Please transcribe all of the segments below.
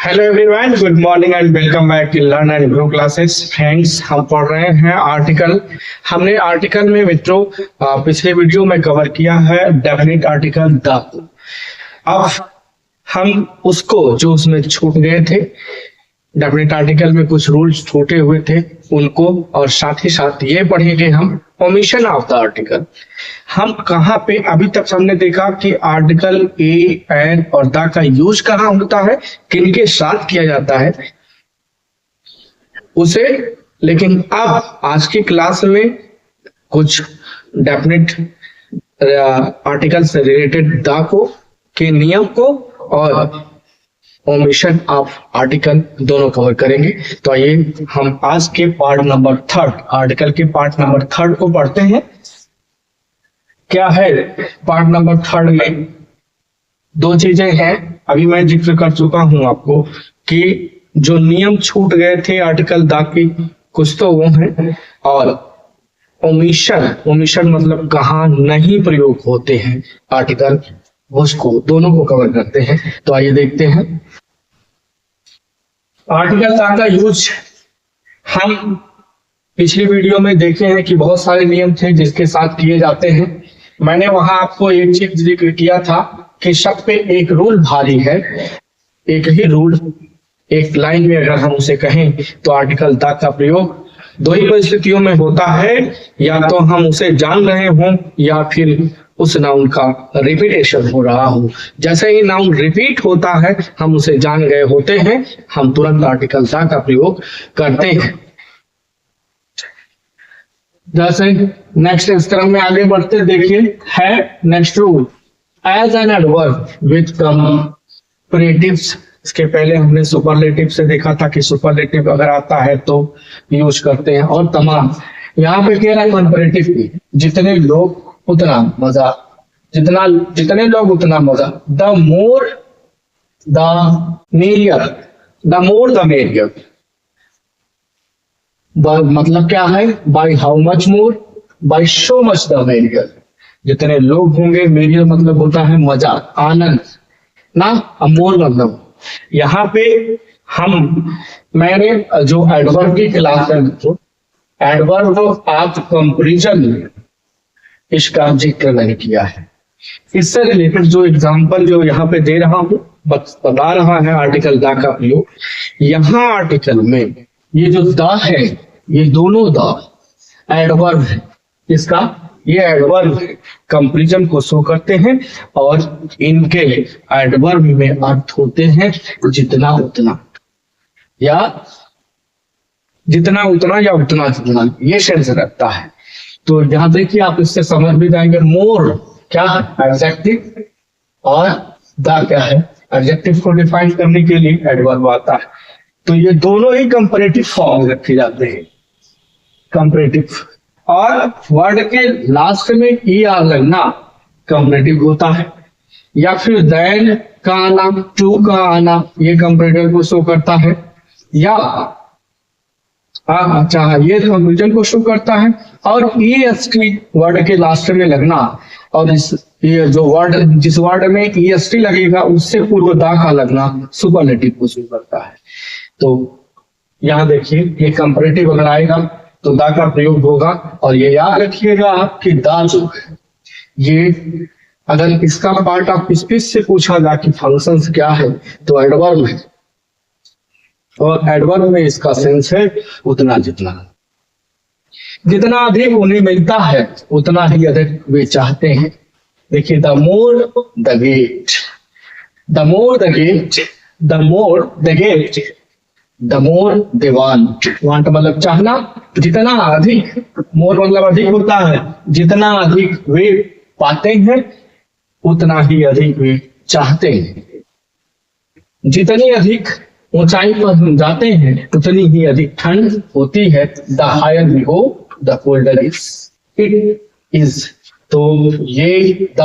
Hello everyone, good morning and welcome back to learn and grow classes. Friends, हम पढ़ रहे हैं article. हमने आर्टिकल में मित्रों पिछले वीडियो में कवर किया है डेफिनेट आर्टिकल द। अब हम उसको जो उसमें छूट गए थे, डेफिनेट आर्टिकल में कुछ रूल्स छूटे हुए थे उनको, और साथ ही साथ ये पढ़ेंगे हम ओमिशन ऑफ द आर्टिकल। हम कहाँ पे अभी तक हमने देखा कि आर्टिकल ए एंड और द का यूज कहाँ होता है, किनके साथ किया जाता है उसे। लेकिन अब आज की क्लास में कुछ डेफिनेट आर्टिकल से रिलेटेड द को के नियम को और ओमिशन ऑफ आर्टिकल दोनों कवर करेंगे। तो आइए हम आज के पार्ट नंबर 3 आर्टिकल के पार्ट नंबर 3 को पढ़ते हैं। क्या है पार्ट नंबर 3 में? दो चीजें हैं, अभी मैं जिक्र कर चुका हूं आपको कि जो नियम छूट गए थे आर्टिकल द के, कुछ तो वो हैं, और ओमिशन मतलब कहाँ नहीं प्रयोग होते हैं आर्टिकल, उसको दोनों को कवर करते हैं। तो आइए देखते हैं आर्टिकल द का यूज। हम पिछली वीडियो में देखे हैं कि बहुत सारे नियम थे जिसके साथ किए जाते हैं। मैंने वहां आपको एक चीज जिक्र किया था कि शब्द पे एक रूल भारी है। एक ही रूल एक लाइन में अगर हम उसे कहें तो आर्टिकल द का प्रयोग दो ही परिस्थितियों में होता है, या तो हम उसे जान रहे हों या फिर उस नाउन का रिपीटेशन हो रहा हो। जैसे ही नाउन रिपीट होता है हम उसे जान गए होते हैं, हम तुरंत आर्टिकल द का प्रयोग करते हैं। जैसे नेक्स्ट इस क्रम में आगे बढ़ते देखिए है next rule, as an adverb with comparatives. इसके पहले हमने सुपरलेटिव से देखा था कि सुपरलेटिव अगर आता है तो यूज करते हैं, और तमाम यहाँ पे कह रहा है कंपैरेटिव की, जितने लोग उतना मजा, जितने लोग उतना मजा। The more the merrier, the more the merrier. मतलब क्या है? By how much more, by so much the merrier. जितने लोग होंगे, मेरियर मतलब होता है मजा, आनंद ना, मोर मतलब। यहाँ पे मैंने जो एडवर्ब की क्लास है, एडवर्ब ऑफ कंपैरिजन, इसका जिक्र नहीं किया है। इससे रिलेटेड जो एग्जांपल जो यहाँ पे दे रहा हूँ, बता रहा है आर्टिकल द का प्रयोग। यहाँ आर्टिकल में ये जो द है, ये दोनों द एडवर्ब है। इसका ये एडवर्ब कंपैरिजन को शो करते हैं, और इनके एडवर्ब में अर्थ होते हैं जितना उतना, या जितना उतना, या उतना जितना, ये सेंस रखता है। तो यहां देखिए आप इससे समझ भी जाएंगे। मोर क्या है? एडजेक्टिव, और द क्या है? एडजेक्टिव को डिफाइन करने के लिए एडवर्ब आता है। तो ये दोनों ही कंपैरेटिव फॉर्म में रखे जाते हैं, कंपैरेटिव। और वर्ड के लास्ट में ई आर लगना कंपैरेटिव होता है, या फिर देन का आना, टू का आना, ये कंपैरेटिव को शो करता है, या ये कंपैरिजन को शो करता है। और ईएसटी वर्ड के लास्ट में लगना, और ये जो वर्ड, जिस वर्ड में ईएसटी लगेगा उससे पूर्व द का लगना सुपरलेटिव को शो करता है। तो यहाँ देखिए ये कंपैरेटिव अगर आएगा तो द का प्रयोग होगा। और ये याद रखिएगा आप कि द जो है, ये अगर इसका पार्ट ऑफ स्पीच से पूछा जाए कि फंक्शंस क्या है, तो एडवर्ब है, और एडवर्ब में इसका सेंस है उतना जितना। जितना अधिक उन्हें मिलता है उतना ही अधिक वे चाहते हैं। देखिए, the more the get, the more the get, the more the get, the more they want. Want मतलब चाहना। जितना अधिक, मोर मतलब अधिक होता है, जितना अधिक वे पाते हैं उतना ही अधिक वे चाहते हैं। जितनी अधिक ऊंचाई पर हम जाते हैं उतनी ही अधिक ठंड होती है। The higher we go the colder it is. तो ये द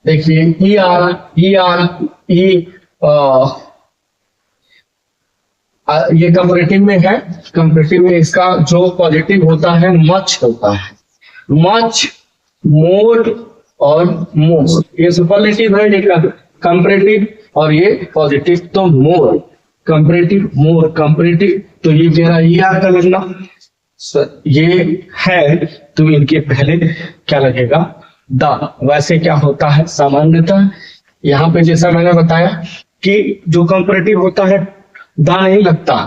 देखिए ई आर ये कंपैरेटिव में है। कंपैरेटिव में इसका जो पॉजिटिव होता है मच होता है, मच, मोर और मोर। ये सुपरलेटिव है, ये कंपैरेटिव, और ये पॉजिटिव तो मोर। कंपैरेटिव, मोर, कंपैरेटिव, तो ये कह रहा है ये आपका लगना ये है, तो इनके पहले क्या लगेगा, द। वैसे क्या होता है सामान्यतः यहाँ पे जैसा मैंने बताया कि जो कंपैरेटिव होता है द नहीं लगता,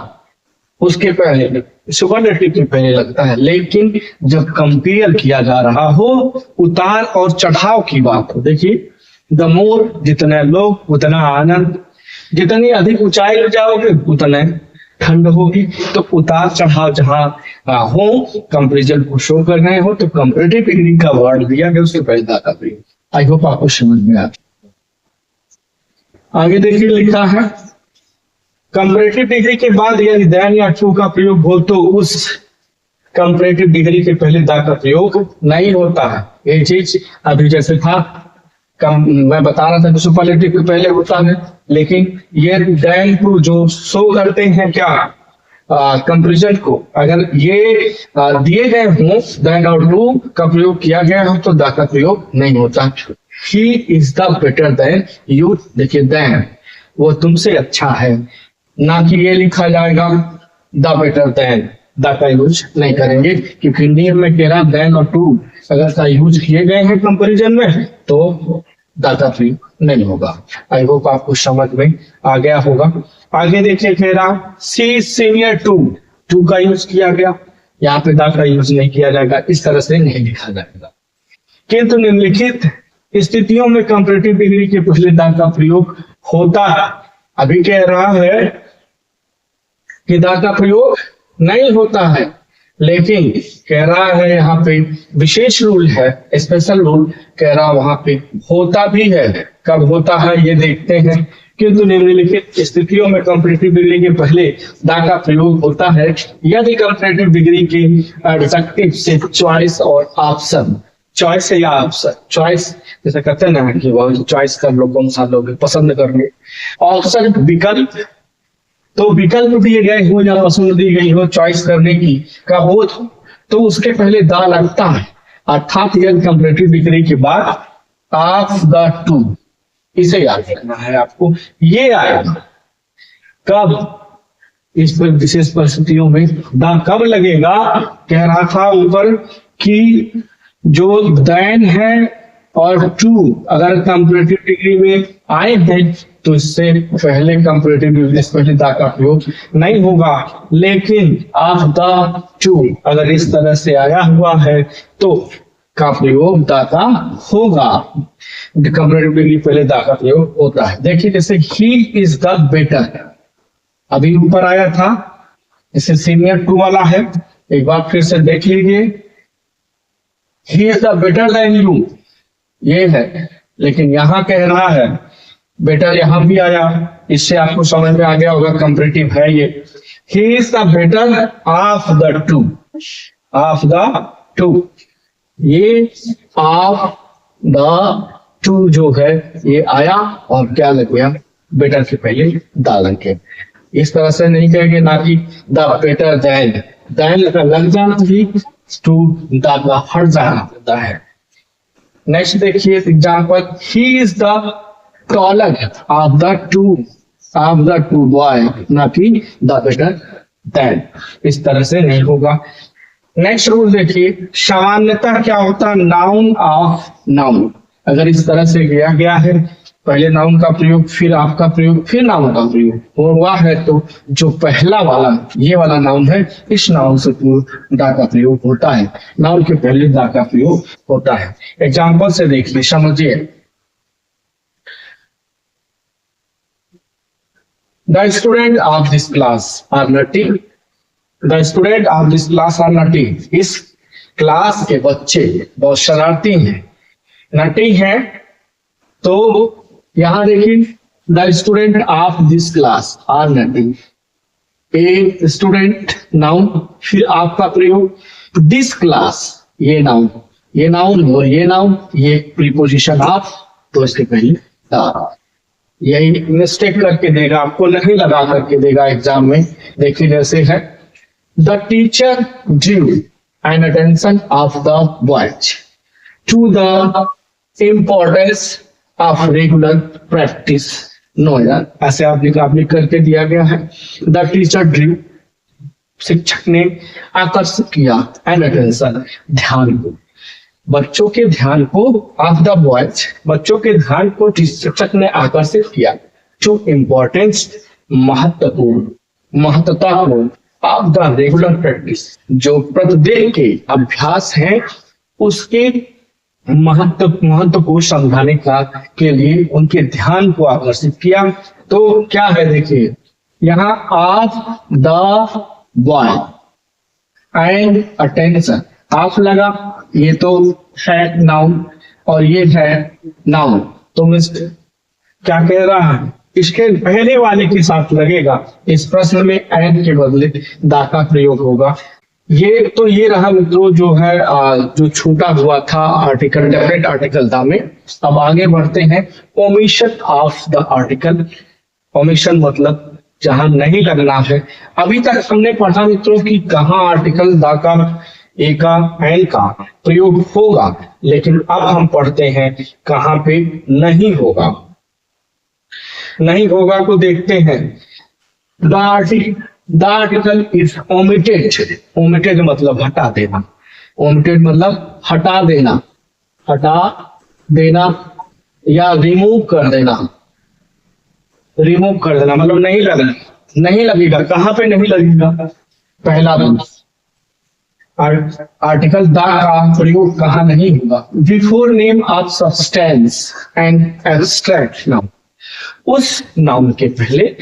उसके पहले सुपरलेटिव के पहले लगता है। लेकिन जब कंपेयर किया जा रहा हो, उतार और चढ़ाव की बात हो, देखिए द मोर, जितने लोग उतना आनंद, जितनी अधिक ऊंचाई ले जाओगे उतने ठंड होगी। तो उतार चढ़ाव जहां हो, कंपेरिजन को शो कर रहे हो, तो कंपैरेटिव डिग्री का वर्ड दिया गया, उसके पहले दा का प्रयोग। आई होप आपको समझ में आ। आगे देखिए लिखा है कंपैरेटिव डिग्री के बाद यदि देन या टू का प्रयोग हो तो उस कंपैरेटिव डिग्री के पहले दा का प्रयोग नहीं होता है। ये चीज अभी जैसे था मैं बता रहा था कि सुपरलेटिव के पहले होता है, लेकिन ये देन टू जो शो करते हैं क्या कंपैरिजन को, अगर ये दिए गए हों देन और टू का प्रयोग किया गया हो तो दा का प्रयोग नहीं होता। He is the better than you, देखिए देन वो तुमसे अच्छा है, ना कि ये लिखा जाएगा द बेटर देन, द का यूज नहीं करेंगे, क्योंकि नियम में कह रहा देन और टू अगर का यूज किए गए हैं कंपैरिजन में तो द का प्रयोग नहीं होगा। आई होप आपको समझ में आ गया होगा। आगे देखिए कह रहा सी सीनियर टू, टू का यूज किया गया, यहाँ पे द का यूज नहीं किया जाएगा, इस तरह से नहीं लिखा जाएगा। किंतु निम्नलिखित स्थितियों में कंपैरेटिव डिग्री के पहले द का प्रयोग होता है। अभी कह रहा है कि द का प्रयोग नहीं होता है, लेकिन कह रहा है यहाँ पे विशेष रूल है, स्पेशल रूल कह रहा वहां पे होता भी है। कब होता है ये देखते हैं। किंतु निम्नलिखित स्थितियों में कंपैरेटिव डिग्री के पहले द का प्रयोग होता है यदि कंपैरेटिव डिग्री के एडजेक्टिव से चॉइस और ऑप्शन, चॉइस या ऑप्शन, चॉइस जैसे कहते हैं ना कि वो चॉइस कर लो, कौन सा लोग पसंद कर लो, ऑप्शन विकल्प, तो विकल्प दिए गए हो या पसंद दी गई हो चॉइस करने की का बोध हो तो उसके पहले द लगता है। अर्थात यदि कंपैरेटिव डिग्री के बाद ऑफ द टू, इसे याद रखना है आपको, ये आएगा कब, इस पर विशेष परिस्थितियों में द कब लगेगा। कह रहा था ऊपर कि जो देन है और टू अगर कंपैरेटिव डिग्री में आए हैं तो इससे पहले कंपैरेटिव डिग्री से पहले द का प्रयोग नहीं होगा। लेकिन ऑफ द टू अगर इस तरह से आया हुआ है तो का प्रयोग द का होगा। कंपैरेटिव डिग्री पहले द का प्रयोग होता है। देखिए जैसे ही इज द बेटर, अभी ऊपर आया था, इसे सीनियर टू वाला है, एक बार फिर से देख लीजिए, he is the better than you ये है, लेकिन यहां कह रहा है बेटर, यहां भी आया, इससे आपको समझ में आ गया होगा कंपैरेटिव है ये। He is the better of the two, of the two, ये ऑफ द टू जो है ये आया और क्या लग गया, बेटर से पहले द लग गया। इस तरह से नहीं कहेंगे ना कि द बेटर देन, देन का लग जाना ही टू द का हट जाना है। नेक्स्ट देखिए example, he is the taller of the two boy, ना कि द बेटर देन, इस तरह से नहीं होगा। नेक्स्ट रूल देखिए, सामान्यतः क्या होता है, नाउन ऑफ नाउन, अगर इस तरह से किया गया है, पहले नाउन का प्रयोग फिर आपका प्रयोग फिर नाउन का प्रयोग हुआ है, तो जो पहला वाला ये वाला नाउन है, इस नाउन से पूर्व दा का प्रयोग होता है, नाउन के पहले दा का प्रयोग होता है। एग्जाम्पल से देखिए, समझिए, the student of this class are naughty, the student of this class are naughty, इस क्लास के बच्चे बहुत शरारती हैं, नटी हैं। तो यहां देखिए, the student of this class are naughty, a student noun, फिर आपका प्रयोग दिस क्लास, ये नाउन, ये नाउन और ये नाउन, ये प्रीपोजिशन ऑफ, तो इसके पहले द। यही मिस्टेक करके देगा, आपको नहीं लगा करके देगा एग्जाम में। देखिए जैसे है, the teacher due an attention of the boys to the importance of regular practice, no यार, ऐसे आप लिख करके दिया गया है। द टीचर ड्रीव, शिक्षक ने आकर्षित किया, एंड अटेंशन, ध्यान को, बच्चों के ध्यान को, ऑफ द बॉयज, बच्चों के ध्यान को शिक्षक ने आकर्षित किया, टू इम्पोर्टेंस, महत्वपूर्ण, महत्वता को, ऑफ द रेगुलर प्रैक्टिस, जो प्रतिदिन के अभ्यास है उसके महत्व को समझाने का के लिए उनके ध्यान को आकर्षित किया। तो क्या है देखिए, यहाँ of the boy and attention, of लगा, ये तो है नाउन और ये है नाउन, तो मिस्टर क्या कह रहा है, इसके पहले वाले के साथ लगेगा, इस प्रश्न में एंड के बदले दा का प्रयोग होगा। ये रहा मित्रों जो है जो छूटा हुआ था आर्टिकल, डेफिनेट आर्टिकल दा में। अब आगे बढ़ते हैं, omission of the article, omission मतलब जहां नहीं लगना है। अभी तक हमने पढ़ा मित्रों कि कहाँ आर्टिकल दा का, ए का, एन का प्रयोग होगा, लेकिन अब हम पढ़ते हैं कहाँ पे नहीं होगा। नहीं होगा तो देखते हैं, the article is omitted, omitted मतलब हटा देना, ओमिटेड मतलब हटा देना, हटा देना या रिमूव कर देना, रिमूव कर देना मतलब नहीं लगना, नहीं लगेगा। कहाँ पे नहीं लगेगा, पहला बंद, आर्टिकल द का प्रयोग कहाँ नहीं होगा, before name of substance and abstract noun, उस नाउन के पहले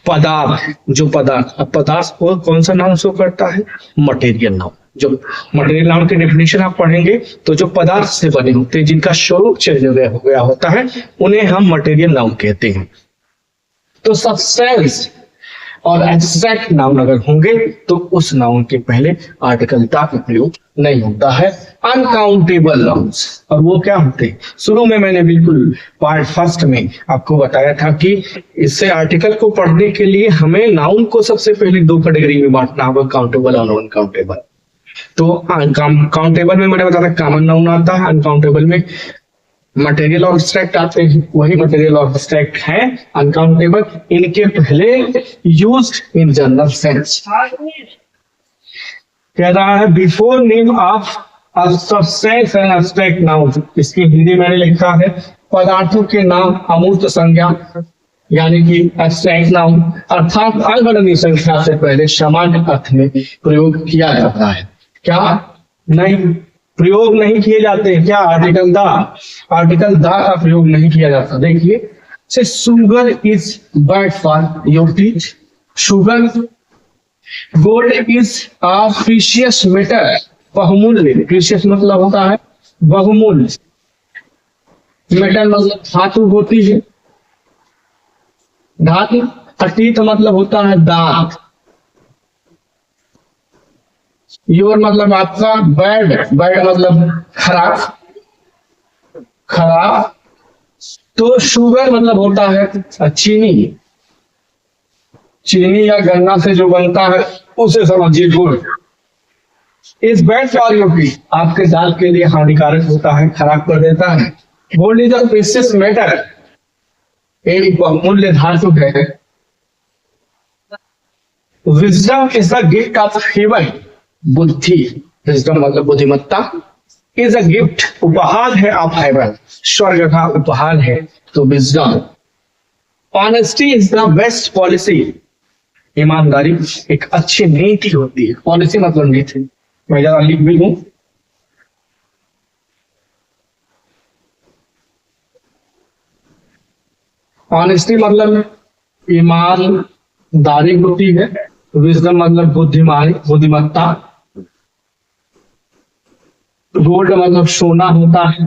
पदार्थ, जो पदार्थ, अब पदार्थ को कौन सा नाउन शो करता है, मटेरियल नाउन। जो मटेरियल नाउन की डेफिनेशन आप पढ़ेंगे तो जो पदार्थ से बने होते हैं, जिनका स्वरूप चेंज हो गया होता है, उन्हें हम मटेरियल नाउन कहते हैं। तो सब्सटेंस और एब्स्ट्रैक्ट नाउन अगर होंगे तो उस नाउन के पहले आर्टिकल द का प्रयोग नहीं होता है। अनकाउंटेबल नाउन्स, और वो क्या होते हैं, शुरू में मैंने बिल्कुल पार्ट फर्स्ट में आपको बताया था कि इससे आर्टिकल को पढ़ने के लिए हमें नाउन को सबसे पहले दो कैटेगरी में बांटना होगा, काउंटेबल और अनकाउंटेबल। तो काउंटेबल में मैंने बताया कॉमन नाउन आता है, अनकाउंटेबल में मटेरियल और एब्स्ट्रैक्ट आते हैं, वही मटेरियल और एब्स्ट्रैक्ट है अनकाउंटेबल, इनके पहले यूज्ड इन जनरल सेंस। कह रहा है before name of substance and abstract noun, इसकी हिंदी मैंने लिखा है पदार्थों के नाम अमूर्त संज्ञा, यानी कि एब्स्ट्रैक्ट नाउन, अर्थात अगणनीय संख्या से पहले सामान्य अर्थ में प्रयोग किया जाता है। क्या नहीं प्रयोग नहीं किए जाते हैं, क्या आर्टिकल द का प्रयोग नहीं किया जाता। देखिए, से sugar is bad for your teeth, sugar, gold is a precious metal, बहुमूल्य, प्रीशियस मतलब होता है बहुमूल्य, मेटल मतलब धातु होती है, धातु, टीथ मतलब होता है दांत, योर मतलब आपका, बैड, बैड मतलब खराब, खराब, तो शुगर मतलब होता है चीनी, चीनी या गन्ना से जो बनता है उसे समझिए गुड़। इस बैड फॉर योर टीथ, आपके दांत के लिए हानिकारक होता है, खराब कर देता है। Gold is a precious metal, एक बहुमूल्य धातु है। Wisdom is the gift of haven, बुद्धि, विजडम मतलब बुद्धिमत्ता, इज अ गिफ्ट उपहार है ऑफ हेवन, स्वर्ग का उपहार है, तो wisdom. Honesty is the best policy, ईमानदारी एक अच्छी नीति होती है, पॉलिसी मतलब नीति, मैं जरा लिख भी दूं, ऑनेस्टी मतलब ईमानदारी होती है, विजडम मतलब बुद्धिमत्ता, गोल्ड मतलब सोना होता है,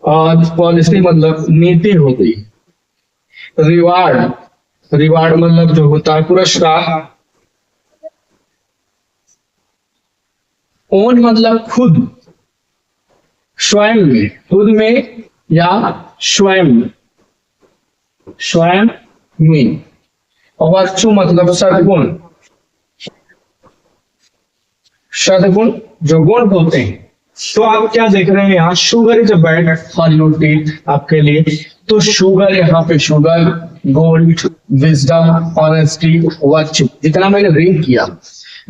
और पॉलिसी मतलब नीति होती है। रिवार्ड, रिवार्ड मतलब जो होता है पुरस्कार, ओन मतलब खुद, स्वयं में, खुद में या स्वयं, स्वयं में, और वर्चु मतलब सद्गुण, सद्गुण जो गुण होते हैं। तो आप क्या देख रहे हैं यहाँ, sugar is a bad for your teeth, आपके लिए तो शुगर, यहाँ पे sugar, gold, wisdom, honesty, virtue, जितना मैंने रीड किया,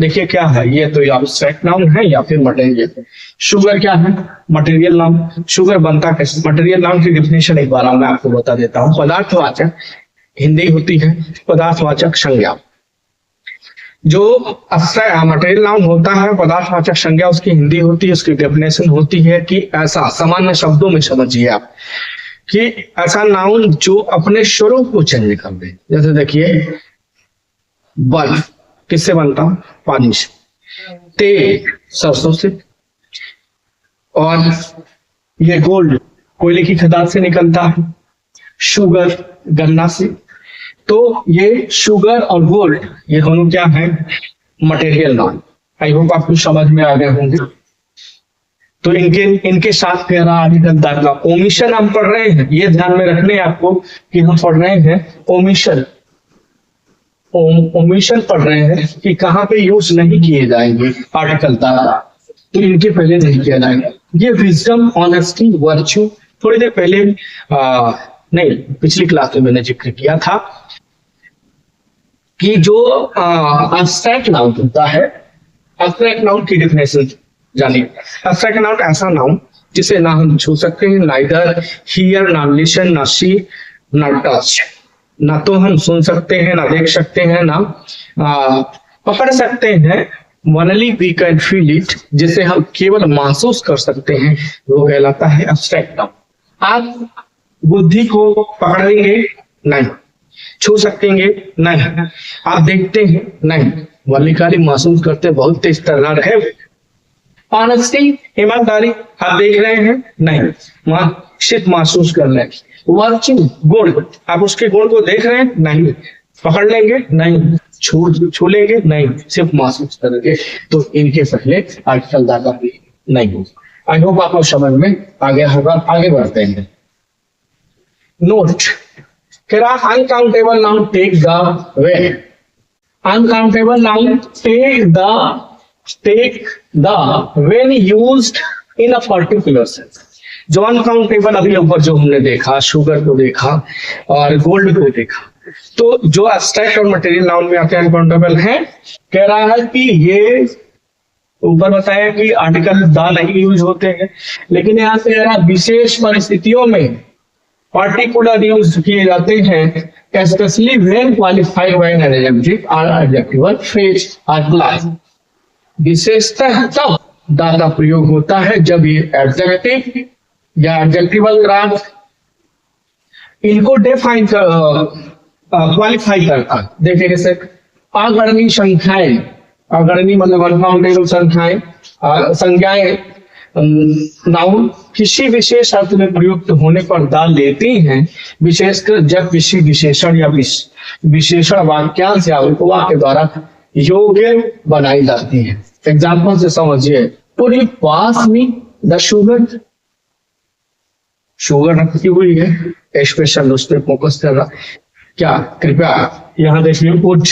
देखिए क्या है, ये तो एब्स्ट्रैक्ट नाउन है या फिर मटेरियल। शुगर क्या है? Material noun. शुगर बनता कैसे? मटेरियल नाउन की डिफिनेशन एक बार मैं आपको बता देता हूँ। पदार्थवाचक, हिंदी होती है पदार्थवाचक संज्ञा। जो मटेरियल नाउन होता है, पदार्थवाचक संज्ञा उसकी हिंदी होती है, उसकी डेफिनेशन होती है कि ऐसा, सामान्य शब्दों में समझिए आप, कि ऐसा नाउन जो अपने स्वरूप को चेंज कर दे। जैसे देखिए, बर्फ किससे बनता? पानी से। तेल सरसों से। और ये गोल्ड कोयले की खदान से निकलता है। शुगर गन्ना से। तो ये शुगर और गोल्ड, ये दोनों क्या है? Material noun. आई होप आपको समझ में आ गए होंगे। तो इनके साथ कह रहा आर्टिकल दाखिला। ओमिशन हम पढ़ रहे हैं, ये ध्यान में रखने आपको कि हम पढ़ रहे हैं ओमिशन। ओमिशन पढ़ रहे हैं कि कहाँ पे यूज नहीं किए जाएंगे आर्टिकल दाखिला, तो इनके पहले नहीं किया जाएगा। ये विजडम, ऑनेस्टी, वर्च्यू थोड़ी देर पहले नहीं, पिछली क्लास में मैंने जिक्र किया था कि जो एब्स्ट्रैक्ट नाउन होता है, एब्स्ट्रैक्ट नाउन की डेफिनेशन जानिए। एब्स्ट्रैक्ट नाउन ऐसा नाउन जिसे ना हम छू सकते हैं, नाइदर हियर, ना लिसन, ना सी, ना टच। ना तो हम सुन सकते हैं, ना देख सकते हैं, ना पकड़ सकते हैं। Only we can feel it, जिसे हम केवल महसूस कर सकते हैं, वो कहलाता है एब्स्ट्रैक्ट नाउन। आप बुद्धि को पकड़ेंगे नहीं, छू सकेंगे नहीं, आप देखते हैं नहीं, वल्लीकारी महसूस करते, बहुत तेज तर्रार है। ऑनेस्टी, ईमानदारी, आप देख रहे हैं नहीं, सिर्फ महसूस कर रहे हैं। वर्च्यू, गुण, आप उसके गुण को देख रहे हैं नहीं, पकड़ लेंगे नहीं, छू लेंगे नहीं, सिर्फ महसूस करेंगे। तो इनके पहले आर्टिकल दाखिला भी नहीं होगा। आई होप आपको समझ में आ गया होगा। आगे बढ़ते हैं। Note, uncountable noun take the way. Uncountable noun take the when used in a particular sense. जो अनकाउंटेबल, अभी ऊपर जो हमने देखा, शुगर को देखा और गोल्ड को देखा, तो जो एब्स्ट्रैक्ट और मटेरियल नाउन में आते हैं अनकाउंटेबल है। कह रहा है कि ये ऊपर बताया कि आर्टिकल द नहीं यूज होते हैं, लेकिन यहाँ से कह रहा विशेष परिस्थितियों में पार्टिकुलर यूज किए जाते हैं, especially when qualified by an adjective or adjectival phrase or clause। विशेषतः तब द का प्रयोग होता है जब ये एडजेक्टिव या एडजेक्टिवल क्लास इनको डिफाइन क्वालिफाई करता है। देखिए जैसे अगणनीय संख्याएं, अगणनीय मतलब अनकाउंटेबल संख्याएं, संज्ञाएं नाउन किसी विशेष अर्थ में प्रयुक्त होने पर द लेती हैं, विशेषकर जब किसी विशेषण या विशेषण वाक्यांश या उपवाक्य द्वारा योग्य बनाई जाती है। एग्जाम्पल से समझिए, put you pass me the sugar. Sugar रखी हुई है, स्पेशल उस पर फोकस कर रहा। क्या कृपया यहाँ देखिए, पुट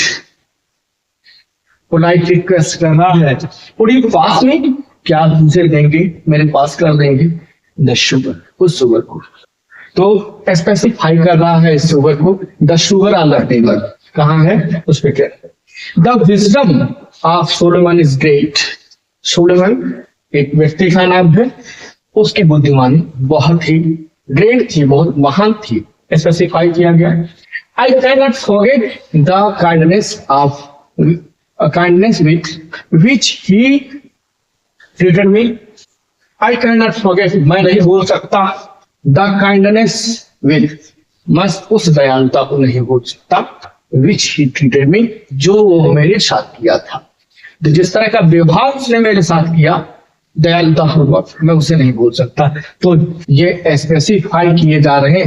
पोलाइट रिक्वेस्ट कर रहा है, पुट यू पास मी, क्या आप मुझे देंगे, मेरे पास कर देंगे द शुगर, उस शुगर को। तो स्पेसिफाई कर रहा है इस शुगर को, the sugar on the table कहाँ है उस पर कह। The wisdom of Solomon is great. Solomon एक व्यक्ति का नाम है, उसकी बुद्धिमानी बहुत ही ग्रेट थी, बहुत महान थी, स्पेसिफाई किया गया। I can not forget the kindness with which he treated me. I can not forget, मैं नहीं भूल सकता, द काइंडनेस विथ, मैं उस दयालुता को नहीं भूल सकता, विच ही ट्रीटेड मी, जो वो मेरे साथ किया था। तो जिस तरह का व्यवहार उसने मेरे साथ किया दयालुता पूर्वक, मैं उसे नहीं भूल सकता। तो ये स्पेसिफाई किए जा रहे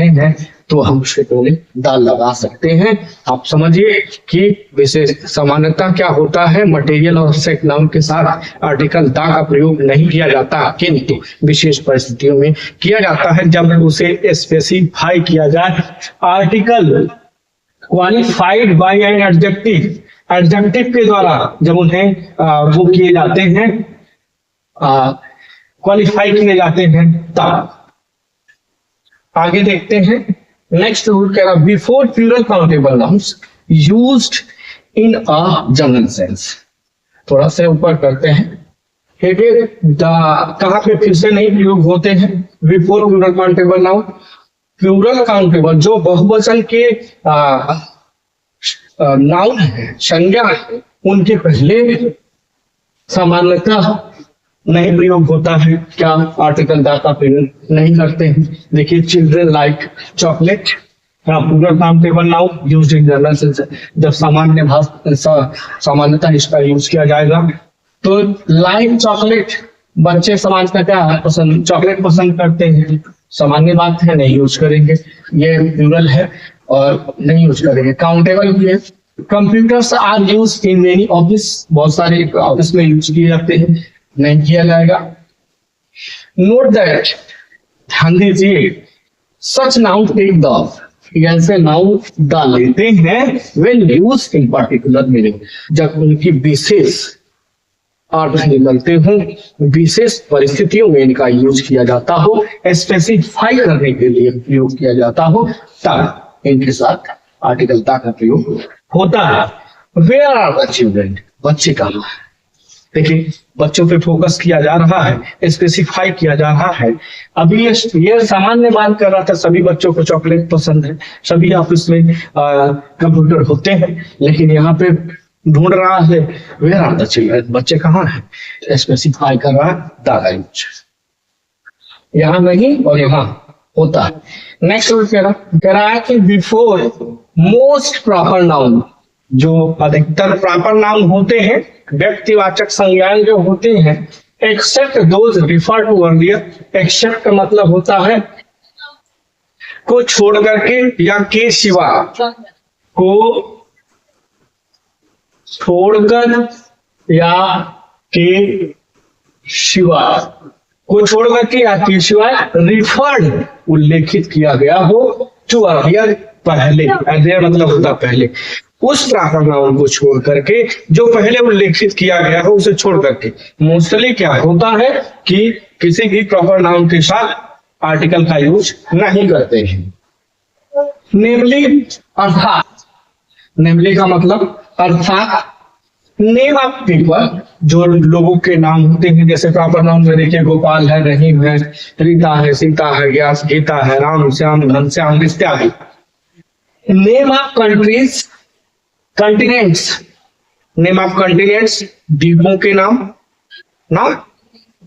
हैं, तो हम उसके पहले दाल लगा सकते हैं। आप समझिए कि विशेष समानता क्या होता है। मटेरियल और एब्स्ट्रैक्ट नाउन के साथ आर्टिकल दा का प्रयोग नहीं किया जाता, किंतु विशेष परिस्थितियों में किया जाता है जब उसे स्पेसिफाई किया जाए। Article qualified by an adjective, adjective के द्वारा जब उन्हें वो किए जाते हैं, क्वालिफाई किए जाते हैं, तब आगे देखते हैं। नेक्स्ट रूल कह रहा before plural countable nouns used in a general sense. थोड़ा से ऊपर करते हैं। कहाँ पे फिर से नहीं प्रयोग होते हैं before plural countable noun. Plural countable जो बहुवचन के नाउन है, संज्ञा है, उनके पहले सामान्यतः नहीं प्रयोग होता है। क्या आर्टिकल द का प्रयोग नहीं करते हैं। देखिए children like chocolate, plural countable noun used in general sense. जब सामान्यतः इसका यूज किया जाएगा तो लाइक चॉकलेट, बच्चे सामान्यतः क्या पसंद, चॉकलेट पसंद करते हैं, सामान्य बात है, नहीं यूज करेंगे। ये प्लूरल है और नहीं यूज करेंगे। काउंटेबल भी है। Computers are use in many office, बहुत सारे ऑफिस में यूज किए जाते हैं, नहीं किया जाएगा। नोट दैट, ध्यान दीजिए, सच नाउन टेक द, ऐसे नाउन द लेते हैं when use in particular meaning, जब उनकी विशेष अर्थ निकलते हो, विशेष परिस्थितियों में इनका यूज किया जाता हो, स्पेसिफाई करने के लिए प्रयोग किया जाता हो, तब इनके साथ आर्टिकल द का प्रयोग होता है। वेयर आर द चिल्ड्रन, बच्चे कहाँ है। देखिए बच्चों पे फोकस किया जा रहा है, स्पेसिफाई किया जा रहा है। अभी ये सामान्य बात कर रहा था, सभी बच्चों को चॉकलेट पसंद है, सभी ऑफिस में कंप्यूटर होते हैं, लेकिन यहाँ पे ढूंढ रहा है वेयर आर द चिल्ड्रन, बच्चे कहाँ हैं, स्पेसिफाई कर रहा है द का यूज। यहाँ नहीं और यहाँ होता है। नेक्स्ट रूल कह रहा है कि बिफोर मोस्ट प्रॉपर नाउन, जो अधिकतर प्रॉपर नाउन होते हैं, व्यक्तिवाचक संज्ञाएं जो होते हैं, except those refer to earlier. Except का मतलब होता है को छोड़ करके या के सिवा, को छोड़कर या के सिवा, को छोड़ करके या के सिवा रिफर्ड उल्लेखित किया गया हो टू अर्लियर, पहले। अर्लियर मतलब होता पहले। उस प्रॉपर नाउन को छोड़ करके, जो पहले उल्लेखित किया गया है उसे छोड़ करके। मोस्टली क्या होता है कि किसी भी प्रॉपर नाउन के साथ आर्टिकल का यूज नहीं करते हैं। नेमली अर्थात, नेमली का मतलब अर्थात, नेम ऑफ पीपल, जो लोगों के नाम होते हैं, जैसे प्रॉपर नाउन में देखिए गोपाल है, रहीम है, रीता है, सीता है, ग्यास, गीता है, राम, श्याम, घनश्याम इत्यादि। Name of countries, continents, name of continents, द्वीपों के नाम ना,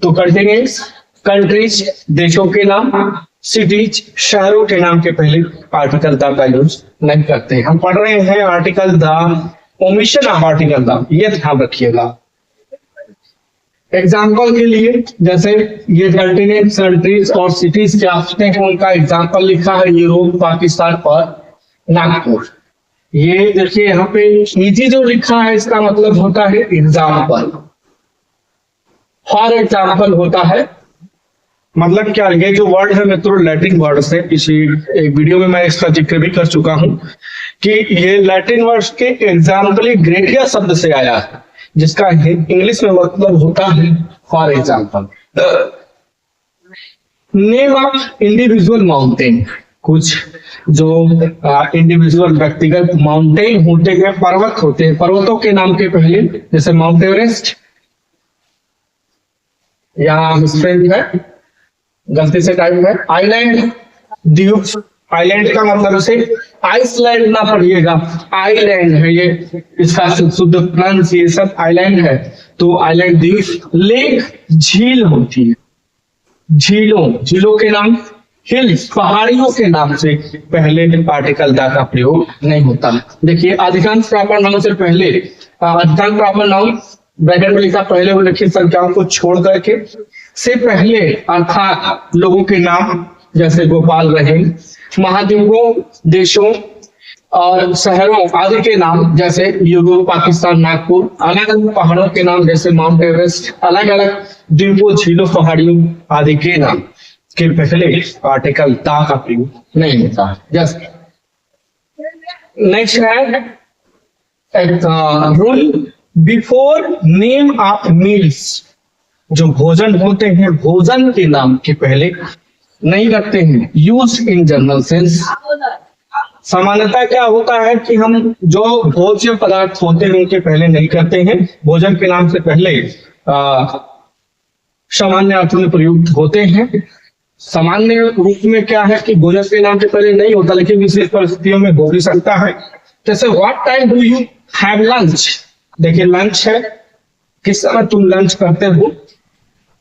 तो कंटिनेंट्स, कंट्रीज, देशों के नाम, सिटीज, शहरों के नाम के पहले आर्टिकल द का यूज नहीं करते। हम पढ़ रहे हैं article the, omission of article the, ये ध्यान रखिएगा। एग्जाम्पल के लिए जैसे ये कंटिनेंट्स, कंट्रीज और सिटीज क्या होते हैं, उनका एग्जाम्पल लिखा है यूरोप, पाकिस्तान और नागपुर। ये देखिए यहाँ पे इजी जो लिखा है इसका मतलब होता है एग्जाम्पल, फॉर एग्जाम्पल होता है। मतलब क्या, ये जो वर्ड है मित्रों लैटिन वर्ड से, किसी एक वीडियो में मैं इसका जिक्र भी कर चुका हूं कि ये लैटिन वर्ड के एग्जाम्पली ग्रेटिया शब्द से आया है, जिसका इंग्लिश में मतलब होता है for example. Name of individual mountain, कुछ जो इंडिविजुअल व्यक्तिगत माउंटेन होते हैं, पर्वत होते हैं, पर्वतों के नाम के पहले, जैसे माउंट एवरेस्ट, यहाँ स्ट्रेंथ है, गलती से टाइप है, आइलैंड, द्वीप, आइलैंड का मतलब से आइसलैंड ना पढ़िएगा, आइलैंड है ये, इसका शुद्ध प्रोनाउंसिएशन आइलैंड है, तो आइलैंड द्वीप। लेक, झील होती है, झीलों, झीलों के नाम, हिल्स, पहाड़ियों के नाम से पहले आर्टिकल द का प्रयोग नहीं होता। देखिए अधिकांश प्रॉपर नाउन से पहले, अधिकांश प्रॉपर नाउन ब्रैकेट में लिखा पहले उल्लेखित संख्याओं को छोड़ करके से पहले, अर्थात लोगों के नाम जैसे गोपाल, रहीम, महाद्वीपों, देशों और शहरों आदि के नाम जैसे यूरोप, पाकिस्तान, नागपुर, अलग अलग पहाड़ों के नाम जैसे माउंट एवरेस्ट, अलग अलग द्वीपों, झीलों, पहाड़ियों आदि के नाम के पहले आर्टिकल द का प्रयोग नहीं होता है। जस्ट नेक्स्ट है rule before name of meals, जो भोजन होते हैं, भोजन के नाम के पहले नहीं करते हैं, यूज इन जनरल सेंस। सामान्यतः क्या होता है कि हम जो भोज्य पदार्थ होते हैं उनके पहले नहीं करते हैं, भोजन के नाम से पहले सामान्य अर्थ में प्रयुक्त होते हैं। सामान्य रूप में क्या है कि भोजन के नाम से पहले नहीं होता, लेकिन विशेष परिस्थितियों में हो भी सकता है। जैसे what time do you have lunch, देखिए लंच है, किस समय तुम लंच करते हो,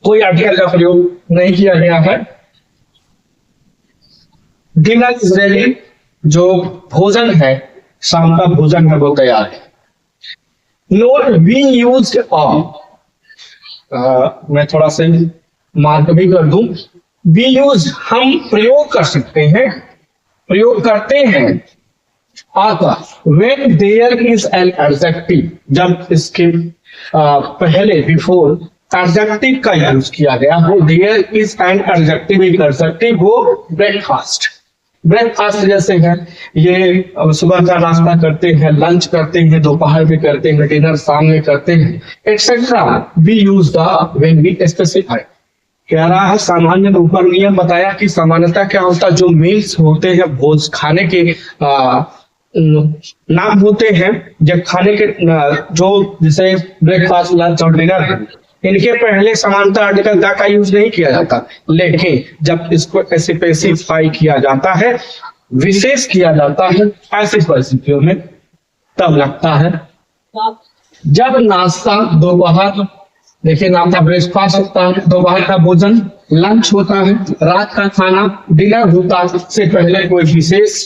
कोई आर्टिकल का प्रयोग नहीं किया गया है। डिनर इज रेडी, जो भोजन है, शाम का भोजन है वो तैयार है। नोट वी यूज मैं थोड़ा सा मार्क भी कर दूं, वी यूज हम प्रयोग कर सकते हैं, प्रयोग करते हैं आता when there is an adjective, जब इसके पहले बिफोर एडजेक्टिव का यूज किया गया हो। देयर इज एन एडजेक्टिव, एक एडजेक्टिव हो ब्रेकफास्ट, ब्रेकफास्ट जैसे है, ये सुबह का नाश्ता करते हैं, लंच करते हैं, दोपहर में करते हैं, डिनर शाम में करते हैं, etcetera. We use the when we specify. कह रहा है सामान्य ऊपर नियम बताया कि सामान्यतः क्या होता है, जो मील्स होते हैं, भोज खाने के नाम होते हैं, जब खाने के जो जैसे ब्रेकफास्ट, लंच और डिनर, इनके पहले समानता आर्टिकल द का यूज नहीं किया जाता, लेकिन जब इसको स्पेसिफाई किया जाता है, विशेष किया जाता है, ऐसी परिस्थितियों में तब लगता है। जब नाश्ता दोपहर, देखिए नाश्ता ब्रेकफास्ट होता है, दोपहर का भोजन लंच होता है, रात का खाना डिनर होता है, से पहले कोई विशेष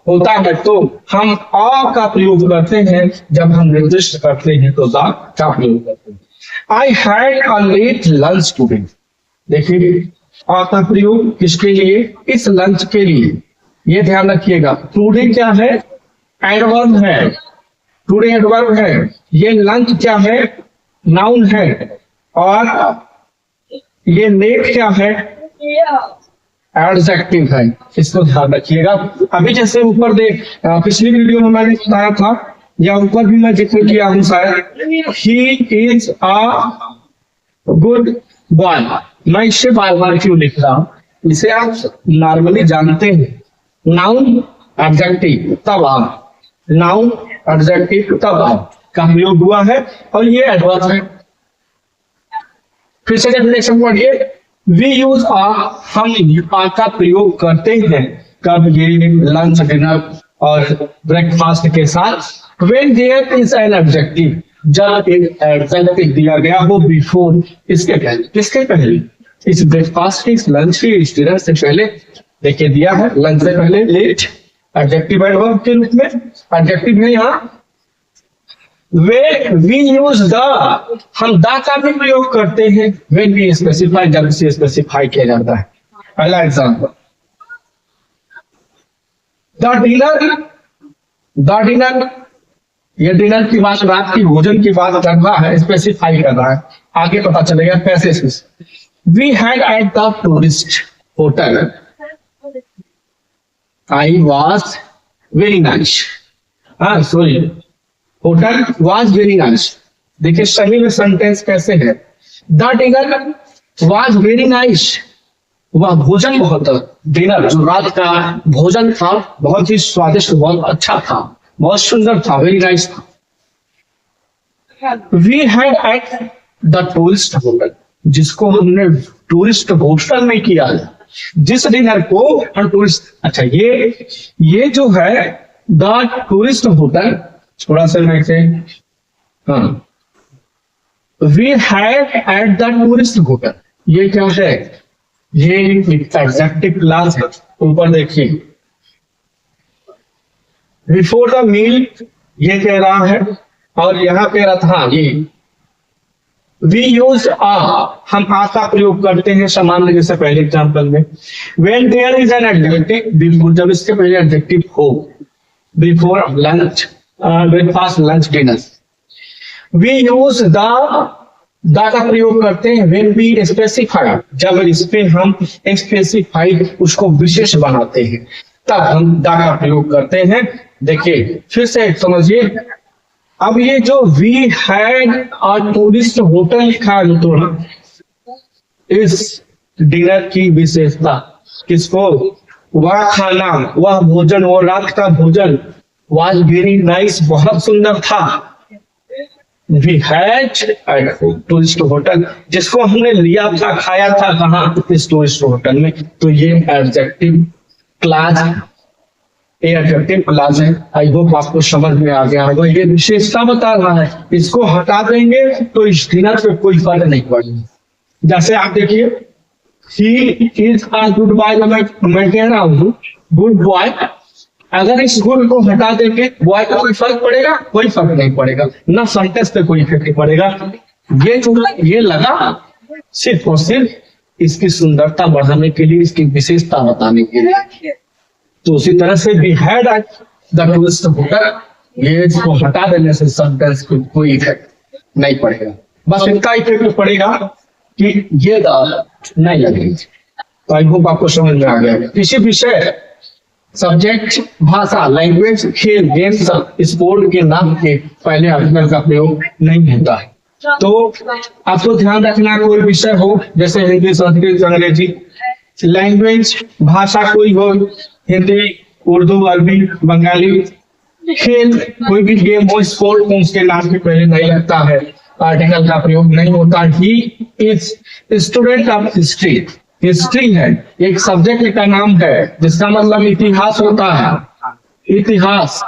होता है तो हम आ का प्रयोग करते हैं। जब हम निर्दिष्ट करते हैं तो द का प्रयोग करते हैं। I had a late lunch today, देखिए आ का प्रयोग किसके लिए, इस लंच के लिए। ये ध्यान रखिएगा, टुडे क्या है, एडवर्ब है, टुडे एडवर्ब है, ये लंच क्या है, नाउन है, और ये लेट क्या है, एडजेक्टिव है, इसको ध्यान रखिएगा। अभी जैसे ऊपर पिछली वीडियो में मैंने बताया था, या ऊपर भी मैं जिक्र किया हूं शायद, he is a good boy. मैं इससे बार बार क्यों लिख रहा हूं, इसे आप नॉर्मली जानते हैं, नाउन एडजेक्टिव तब आप, नाउन एडजेक्टिव तब आप का प्रयोग हुआ है, और ये एडवर्ब है। फिर से डेफिनेशन पढ़िए, वी यूज आ, हम आ का प्रयोग करते हैं कब, ये लंच डिनर और ब्रेकफास्ट के साथ। When there is an adjective, जब एक एडजेक्टिव दिया गया हो बिफोर, इसके पहले, किसके पहले, इस ब्रेकफास्ट के, इस लंच के, इस डिनर से पहले। देखिए दिया है लंच से पहले, लेट, एडजेक्टिव एडवर्ब के रूप में, एडजेक्टिव है यहाँ। वी यूज द, हम द का भी प्रयोग करते हैं व्हेन वी स्पेसिफाई, जब इसे स्पेसिफाई किया जाता है। पहला एग्जांपल, द डिनर, ये डिनर की बात, रात की भोजन की बात कर रहा है, स्पेसिफाई कर रहा है, आगे पता चलेगा कैसे से। We had at the tourist hotel, I was very nice, sorry, hotel was very nice. देखिए सही में सेंटेंस कैसे है, the dinner was very nice, वह भोजन बहुत, डिनर जो रात का भोजन था बहुत ही स्वादिष्ट, बहुत अच्छा था, बहुत सुंदर था, वेरी नाइस था। We had at the tourist hotel, जिसको हमने टूरिस्ट होटल में किया, जिस डिनर को हम टूरिस्ट, अच्छा ये जो है द टूरिस्ट होटल, थोड़ा सा मैं से, हाँ, we had at the tourist hotel, ये क्या है, ये एडजेक्टिव क्लास है। ऊपर देखिए, बिफोर द मील ये कह रहा है, और यहाँ कह रहा था ये वी यूज आ, हम आ का प्रयोग करते हैं सामान्य, जैसे पहले एग्जांपल में। When there is an adjective, बिल्कुल जब इसके पहले एडजेक्टिव हो, before lunch, breakfast, lunch, dinner. We use the का प्रयोग करते हैं व्हेन वी स्पेसिफाई, जब इस पे हम स्पेसिफाइड, उसको विशेष बनाते हैं, तब हम द का प्रयोग करते हैं। देखिए फिर से समझिए, अब ये जो we had a tourist hotel लिखा है, तो इस डिनर की विशेषता, किसको, वह खाना, वह भोजन, वो रात का भोजन वाज वेरी नाइस, बहुत सुंदर था। We had at tourist hotel, जिसको हमने लिया था, खाया था कहाँ, इस टूरिस्ट होटल में। तो ये एडजेक्टिव क्लास है, ये एडजेक्टिव क्लास है। आई होप आपको समझ में आ गया होगा। ये विशेषता बता रहा है, इसको हटा देंगे तो इस डिनर पे कोई फर्क नहीं पड़ेगा। जैसे आप देखिए, he is a good boy, मैं कह रहा हूँ गुड बॉय, अगर इस गुड को हटा देंगे बॉय का कोई फर्क पड़ेगा, कोई फर्क नहीं पड़ेगा, ना सेंटेंस पे कोई इफेक्ट नहीं पड़ेगा। ये लगा सिर्फ और सिर्फ इसकी सुंदरता बढ़ाने के लिए, इसकी विशेषता बताने के लिए। तो उसी तरह से we had at the tourist hotel, ये इसको हटा देने से सेंटेंस को कोई इफेक्ट नहीं पड़ेगा, बस इतना इफेक्ट पड़ेगा कि ये नहीं लगेगी। तो आई होप आपको समझ में आ गया। इसी विषय सब्जेक्ट, भाषा, लैंग्वेज, खेल, गेम्स, स्पोर्ट के नाम के पहले आर्टिकल का प्रयोग नहीं होता है। तो आपको ध्यान रखना, कोई विषय हो जैसे हिंदी, संस्कृत, अंग्रेजी, लैंग्वेज भाषा कोई हो, हिंदी, उर्दू, अरबी, बंगाली, खेल कोई भी गेम हो, स्पोर्ट को उसके नाम के पहले नहीं लगता है, आर्टिकल का प्रयोग नहीं होता। He is student of history, history है एक सब्जेक्ट का नाम है जिसका मतलब इतिहास होता है, इतिहास,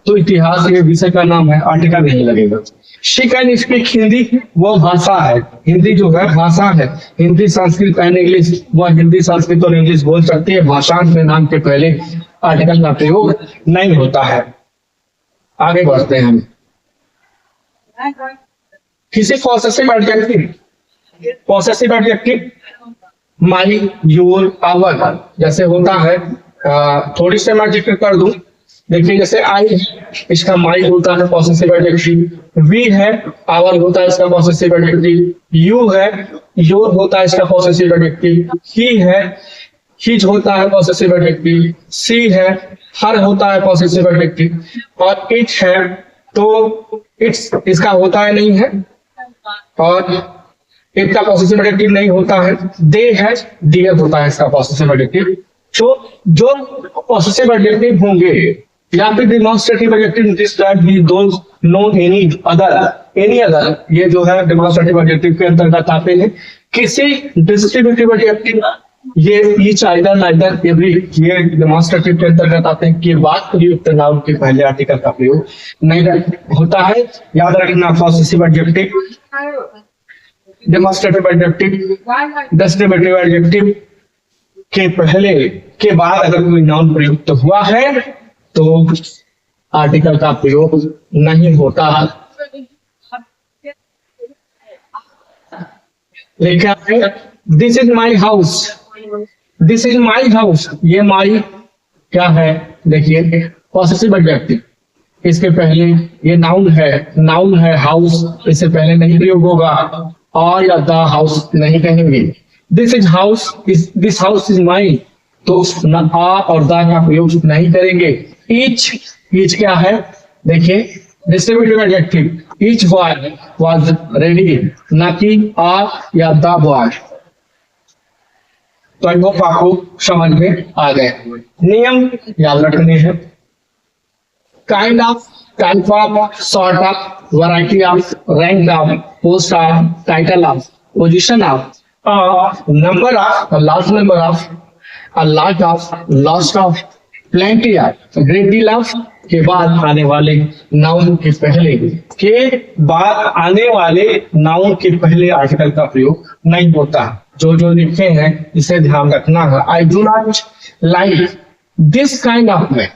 तो इतिहास ये विषय का नाम है, आर्टिकल नहीं लगेगा। शी कैन स्पीक हिंदी, वो भाषा है, हिंदी जो है भाषा है, हिंदी, संस्कृत एंड इंग्लिश, वह हिंदी, संस्कृत और इंग्लिश बोल सकती है, भाषा के नाम के पहले आर्टिकल का प्रयोग नहीं होता है। आगे बढ़ते हैं हम। किसी possessive adjective, possessive adjective my, your, our जैसे होता है, थोड़ी से मैं जिक्र कर दूं। देखिए जैसे आई, इसका माई होता है पॉसेसिव एडजेक्टिव, वी है, आवर होता है इसका पॉसेसिव एडजेक्टिव, यू है, योर होता है इसका पॉसेसिव एडजेक्टिव, ही है, हिज होता है पॉसेसिव एडजेक्टिव, सी है, हर होता है पॉसेसिव एडजेक्टिव, और इट है तो इट्स इसका होता है नहीं है, और इट का पॉसेसिव एडजेक्टिव नहीं होता है, दे है, डियर होता है इसका पॉसेसिव एडजेक्टिव। तो जो पॉसेसिव एडजेक्टिव होंगे या फिर demonstrative adjective, this that we don't know any other, ये जो है डिमॉन्स्ट्रेटिव एडजेक्टिव के अंतर्गत आते हैं। किसी डिस्क्रिप्टिव एडजेक्टिव, ये ईच, आइदर, नाइदर, एवरी, ये डिमॉन्स्ट्रेटिव के अंतर्गत आते हैं कि बात प्रयुक्त नाउन के पहले आर्टिकल का प्रयोग नहीं होता है। याद रखना, possessive adjective, demonstrative adjective, descriptive adjective के पहले के बाद अगर कोई नाउन प्रयुक्त हुआ है तो आर्टिकल का प्रयोग नहीं होता। लिखा है this is my house, this is my house, ये माई क्या है, देखिए पॉसेसिव एडजेक्टिव, इसके पहले ये नाउन है हाउस, इससे पहले नहीं प्रयोग होगा, और या द हाउस नहीं कहेंगे। This is house, this house is mine, तो न आ और द का प्रयोग नहीं करेंगे। ईच क्या है, देखिए distributive adjective, each boy was ready, ना कि आ या द बॉय। तो आई होप आपको समझ में आ गए। नियम याद रखने हैं, kind of, type of, sort of, variety of, rank of, post of, title of, position of, number of, large number of, a lot of, lost of, plenty of, great deal of के बाद आने वाले noun के पहले article का प्रयोग नहीं होता। जो लिखे हैं इसे ध्यान रखना है। I do not like this kind of man,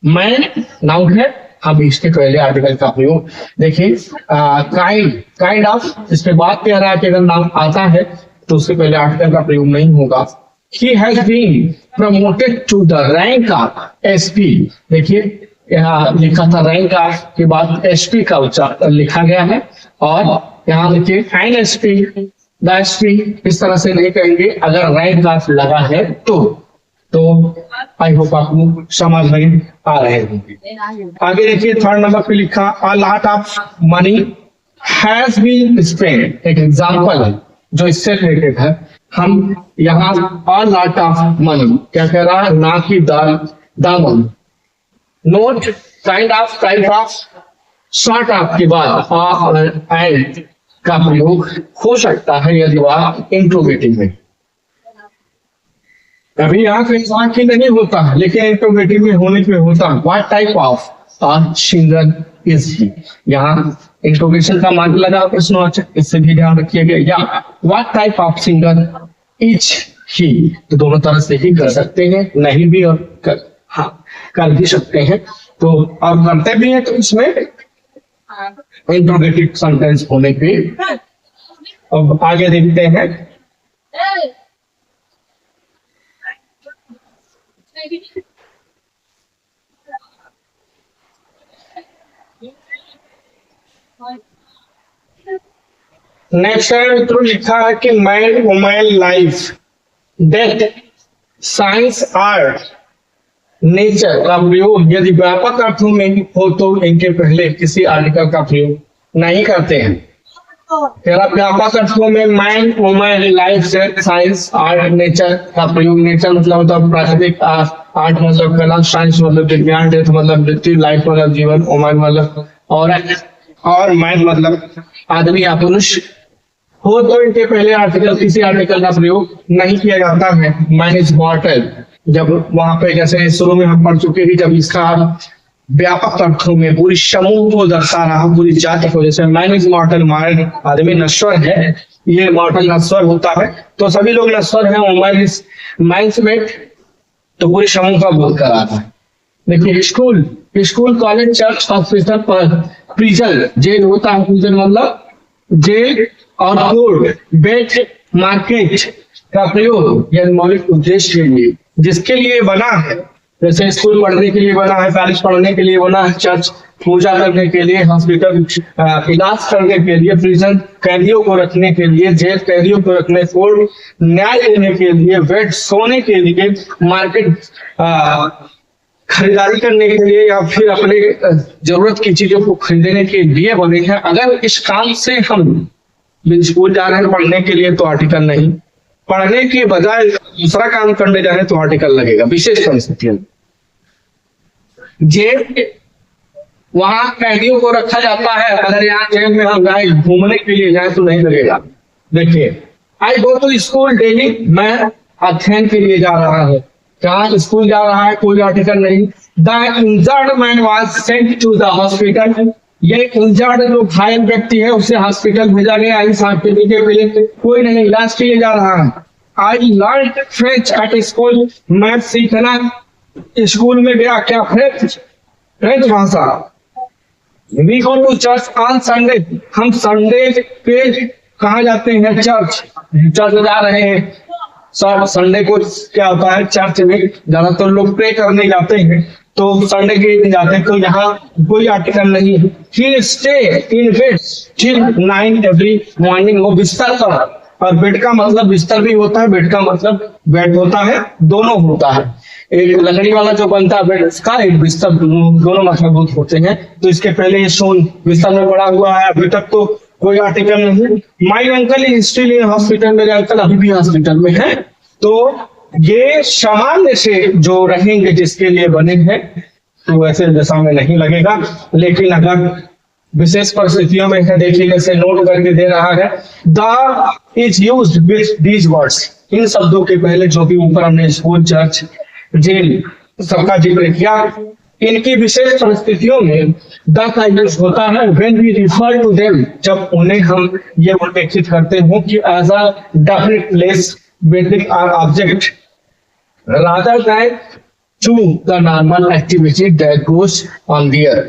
man noun है, अब इसके पहले आर्टिकल का प्रयोग देखिए, काइंड ऑफ, इसके बाद कह रहा है कि अगर नाउन आता है तो उसके पहले आर्टिकल का प्रयोग नहीं होगा। He has been promoted to the rank of SP, देखिए यहाँ लिखा था रैंक ऑफ के बाद SP का उच्चारण लिखा गया है, और यहाँ देखिए एन SP, द SP, इस तरह से नहीं कहेंगे अगर रैंक ऑफ लगा है तो आई होप आपको समझ में आ रहे होंगे। आगे देखिए थर्ड नंबर पे लिखा a lot of money has been spent, एक एग्जाम्पल है जो इससे रिलेटेड है। हम यहाँ a lot of money क्या कह रहा है, ना कि दामन। Note kind of type of short of के बाद एंड का प्रयोग हो सकता है यदि वह इंट्रोगेटिव में। अभी यहाँ पे इंसान की नहीं होता है, लेकिन इंट्रोगेटिव में होने पे होता है। What type of singer is he, यहाँ इंट्रोगेशन का मान लगा प्रश्नवाचक, इससे भी ध्यान रखिएगा। या what type of singer is he, तो दोनों तरह से ही कर सकते हैं, नहीं भी और हाँ कर भी सकते हैं। तो और करते भी हैं तो इसमें इंट्रोगेटिव सेंटेंस होने पे। अब आगे देखते हैं। नेक्स्ट मित्रों लिखा है कि man women life, death, science, art, nature का प्रयोग यदि व्यापक अर्थों में हो तो इनके पहले किसी आर्टिकल का प्रयोग नहीं करते हैं। व्यापक अर्थों में man women life, death, science, art, nature का प्रयोग। नेचर मतलब होता है प्राकृतिक, आर्ट मतलब कला, साइंस मतलब विज्ञान, डेथ मतलब मृत्यु, लाइफ मतलब जीवन, वुमेन मतलब और मैन मतलब आदमी या पुरुष हो तो इनके पहले आर्टिकल किसी आर्टिकल का प्रयोग नहीं किया जाता है। मैन इज मॉर्टल, जब वहां पे जैसे शुरू में हम पढ़ चुके हैं, जब इसका व्यापक अर्थों में पूरी समूह को दर्शा रहा, पूरी जाति को, जैसे मैन इज मॉर्टल, हमारे आदमी नश्वर है, ये मॉर्टल नश्वर होता है, तो सभी लोग नश्वर हैं। मैन इज माइंड्स मेट, तो पूरी समूह का बोध कर रहा है। देखिए school, college, church, hospital, prison, jail होता है, प्रिजन मतलब जेल, और कोर्ट, बेट, मार्केट का प्रयोग यह मौलिक उद्देश्य के लिए जिसके लिए बना है, जैसे स्कूल पढ़ने के लिए बना है, पैलेस पढ़ने के लिए बना है, चर्च पूजा करने के लिए, हॉस्पिटल इलाज करने के लिए, प्रिजन कैदियों को रखने के लिए, जेल कैदियों को रखने, कोर्ट न्याय देने के लिए, बेड सोने के लिए, मार्केट खरीदारी करने के लिए या फिर अपने जरूरत की चीजों को खरीदने के लिए बने हैं। अगर इस काम से हम स्कूल जा रहे हैं पढ़ने के लिए तो आर्टिकल नहीं, पढ़ने के बजाय दूसरा काम करने जा रहे हैं तो आर्टिकल लगेगा विशेष परिस्थितियों में। जेल, वहां कैदियों को रखा जाता है, अगर यहाँ जेल में हम जाए घूमने के लिए जाए तो नहीं लगेगा। देखिए आई गो टू स्कूल डेली, मैं अध्ययन के लिए जा रहा है, जहाँ स्कूल जा रहा है कोई आर्टिकल नहीं। The injured man was sent to the hospital, ये इंजर्ड जो घायल व्यक्ति है उसे हॉस्पिटल भेजा गया, इस हॉस्पिटल के पहले कोई नहीं इलाज के लिए जा रहा है। I learn French at school, मैं सीखना स्कूल में गया, क्या फ्रेंच भाषा। We go to church on Sunday, हम संडे पे कहाँ जाते हैं, चर्च जा रहे हैं। संडे को क्या होता है, चर्च में ज्यादातर लोग प्रे करने जाते हैं, तो संडे के दिन जाते हैं, तो यहाँ कोई आर्टिकल नहीं है। फिर stay in bed till 9 every morning, वो बिस्तर पर, और बेड का मतलब बिस्तर भी होता है, बेड का मतलब बेड होता है, दोनों होता है। एक लकड़ी वाला जो बनता है बेड का, एक बिस्तर, दोनों मतलब होते हैं। तो इसके पहले ये सोन बिस्तर में पड़ा हुआ है, अभी तक तो कोई आर्टिकल नहीं। My uncle is still in hospital, मेरे अंकल अभी भी हॉस्पिटल में है। तो ये सामान्य से जो रहेंगे जिसके लिए बने हैं तो वैसे दशा में नहीं लगेगा, लेकिन अगर विशेष परिस्थितियों में है, देखिए जैसे नोट करके दे रहा है, the is used with these words, इन शब्दों के पहले जो भी ऊपर हमने स्कूल, चर्च, जेल सबका जिक्र किया, इनकी विशेष परिस्थितियों में द का यूज होता है when we refer to them, जब उन्हें हम ये उल्लेखित करते हो कि as a definite place, building और object rather than to the normal activity that goes on there।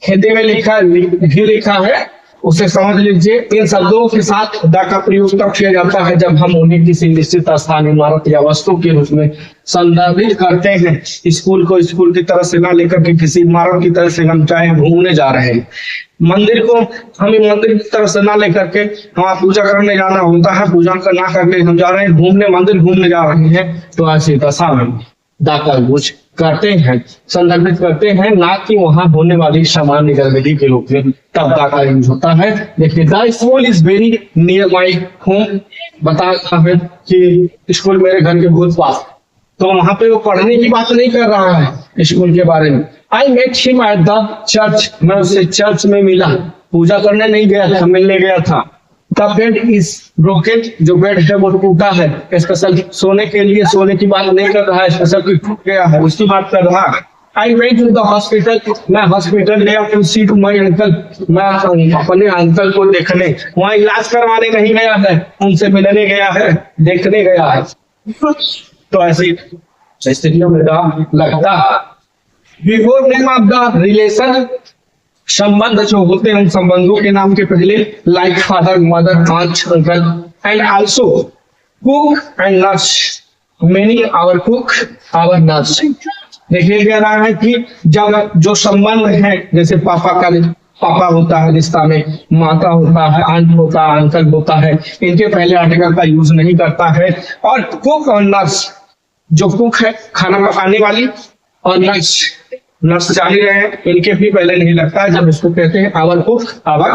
Hindi में लिखा है उसे समझ लीजिए। इन शब्दों के साथ द का प्रयोग तब किया जाता है जब हम उन्हें किसी निश्चित स्थान, इमारत या वस्तु के रूप में संदर्भित करते हैं। स्कूल को स्कूल की तरह से ना लेकर के किसी इमारत की तरह से हम चाहे घूमने जा रहे हैं, मंदिर को हमें मंदिर की तरफ से ना लेकर के वहाँ पूजा करने जाना होता है, पूजा करना करके हम जा रहे हैं घूमने, मंदिर घूमने जा रहे हैं, तो ऐसी दशा में द का यूज करते हैं, संदर्भित करते हैं, ना कि वहां होने वाली सामान्य गतिविधि के रूप में तब द का यूज होता है। देखिए the school is very near my home, बता रहा है कि स्कूल मेरे घर के बहुत पास, तो वहां पे वो पढ़ने की बात नहीं कर रहा है स्कूल के बारे में। I met him at the church, मैं उससे चर्च में मिला, पूजा करने नहीं गया था, मिलने गया था। द बेड इज ब्रोकन, जो बेड है वो टूटा है। स्पेशल सोने के लिए, सोने की बात नहीं कर रहा है, स्पेशल कोई टूट गया है उसकी बात कर रहा है। I went to the hospital, मैं हॉस्पिटल गया to see to my uncle, मैं अपने अंकल को देखने, वहाँ इलाज करवाने नहीं गया है, उनसे मिलने गया है, देखने गया है। तो ऐसी स्थितियों में लगता है। Before name of the relation, संबंध जो होते हैं उन संबंधों के नाम के पहले, like father mother aunt uncle, and also cook and nurse, many our cook our nurse. देखिए कह रहा है कि जब जो संबंध है, जैसे पापा होता है रिश्ता में, माता होता है, आंट होता है, अंकल होता है, इनके पहले आर्टिकल का यूज नहीं करता है। और कुक और नर्स, जो कुक है खाना पकाने वाली, और नर्स जान ही रहे हैं, इनके भी पहले नहीं लगता है, जब इसको कहते हैं आवर कुक आवर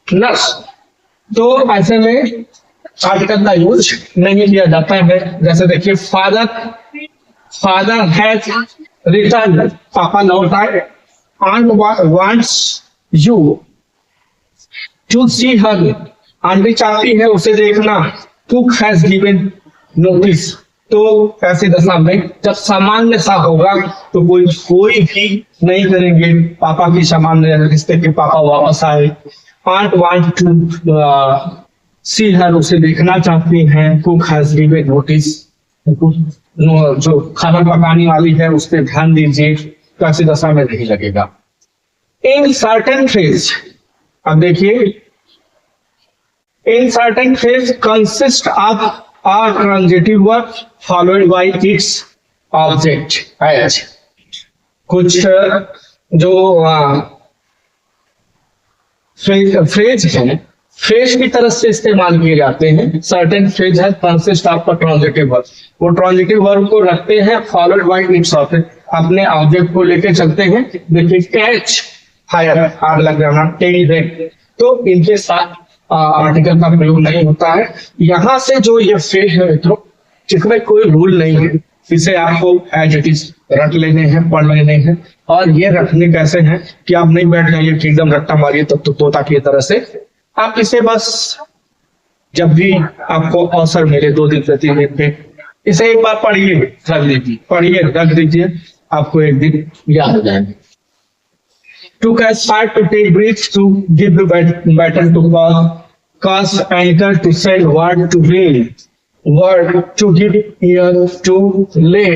नर्स। तो ऐसे में आर्टिकल का यूज नहीं किया जाता है। जैसे देखिए फादर हैज रिटर्न, पापा लौट आए। Aunt wants you to see her, aunty चाहती है उसे देखना। कुक हैज गिवन नोटिस, तो ऐसी दशा में जब सामान्य सा होगा तो कोई भी नहीं करेंगे पापा की सामान्य रिश्ते के पापा वापस आए। आंट वांट टू सी हर, उसे देखना चाहती हैं। कुक हैज गिवन नोटिस, जो खाना पकाने वाली है उस पर ध्यान दीजिए, तो ऐसी दशा में नहीं लगेगा। इन सर्टेन फ्रेज, अब देखिए in certain phrase consist of or transitive verb followed by its object as, कुछ जो फ्रेज है, फ्रेज की तरह से इस्तेमाल किए जाते हैं। सर्टेन फ्रेज है कंसिस्ट ऑफ ट्रांजिटिव वर्ब, वो ट्रांजिटिव वर्ब को रखते हैं फॉलोड बाय इट्स ऑब्जेक्ट, अपने ऑब्जेक्ट को लेके चलते हैं। देखिए कैच फायर, आग लग जाना, टेल है, तो इनके साथ आर्टिकल का प्रयोग नहीं होता है। यहाँ से जो ये फ्रेज है मित्रों, जिसमें कोई रूल नहीं है, इसे आपको एज इट इज रट लेने हैं, पढ़ लेने हैं। और ये रखने कैसे हैं कि आप नहीं बैठ जाइए कि एकदम रट्टा मारिए तब तो तोता की तरह से। आप इसे बस जब भी आपको अवसर मिले 2 दिन से 3 दिन पे, इसे एक बार पढ़िए, रख लीजिए, पढ़िए रख दीजिए, आपको एक दिन याद हो जाएंगे। To catch start to take breath, to give the baton to cast anchor, to send word to rain, word to give ear, to lay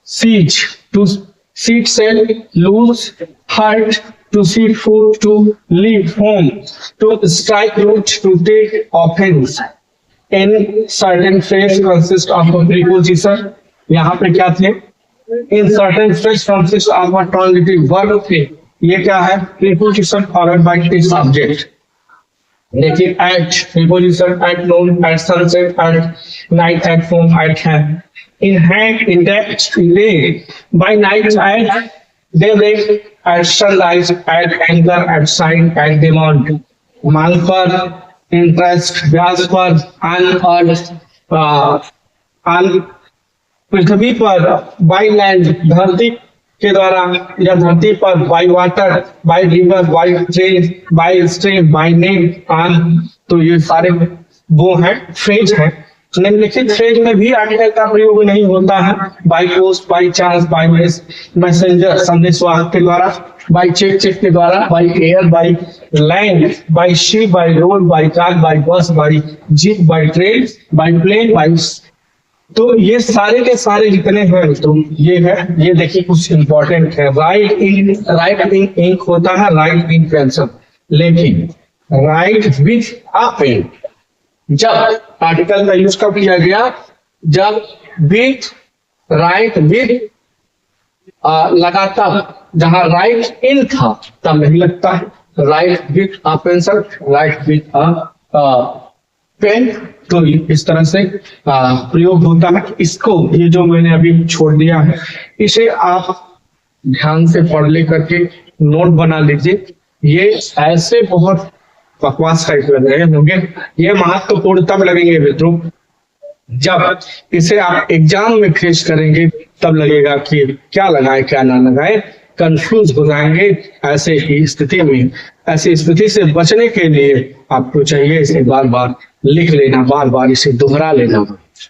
siege, to seat sail, lose heart, to seat foot, to leave home, to strike root, to take offense. In certain phrase consist of a preposition, यहाँ पे क्या थे? In certain phrase consist of a transitive verb थे। ये क्या है? Preposition followed by its object. देखिए at preposition, at noon, at sunset, at night, at home, at hand, in hand, in depth, in day, by night, at daybreak, at sunrise, at anchor, at sign, at demand, मांग पर, interest, ब्याज पर, अन पृथ्वी पर, by land, धरती के द्वारा या धरती पर, by water, by river, by train, by stream, by name, on. तो ये सारे वो हैं फ्रेज हैं। निम्नलिखित फ्रेज में भी आर्टिकल का प्रयोग नहीं होता है। By post, by chance, by messenger, संदेशवाहक के द्वारा, बाय चेक के द्वारा, by air, by land, by ship, by road, by car, by bus, by jeep, by train, by plane, by. तो ये सारे के सारे जितने हैं तो ये है, ये देखिए कुछ इंपॉर्टेंट है। राइट इन इंक होता है, राइट इन पेंसिल, लेकिन राइट विथ अ पेन, जब आर्टिकल का यूज कब किया गया? जब विथ, राइट विथ लगातार, जहां राइट इन था तब नहीं लगता है। Write with a pencil, write with a pen. तो इस तरह से प्रयोग होता है। इसको ये जो मैंने अभी छोड़ दिया है इसे आप ध्यान से पढ़ ले करके नोट बना लीजिए। ये ऐसे बहुत बकवास टाइप लग रहे होंगे, ये महत्वपूर्ण तब लगेंगे मित्रों जब इसे आप एग्जाम में फेस करेंगे, तब लगेगा कि क्या लगाए क्या ना लगाए, कंफ्यूज हो जाएंगे। ऐसे ही स्थिति में, ऐसी स्थिति से बचने के लिए आपको चाहिए इसे बार बार लिख लेना, बार बार इसे दोहरा लेना।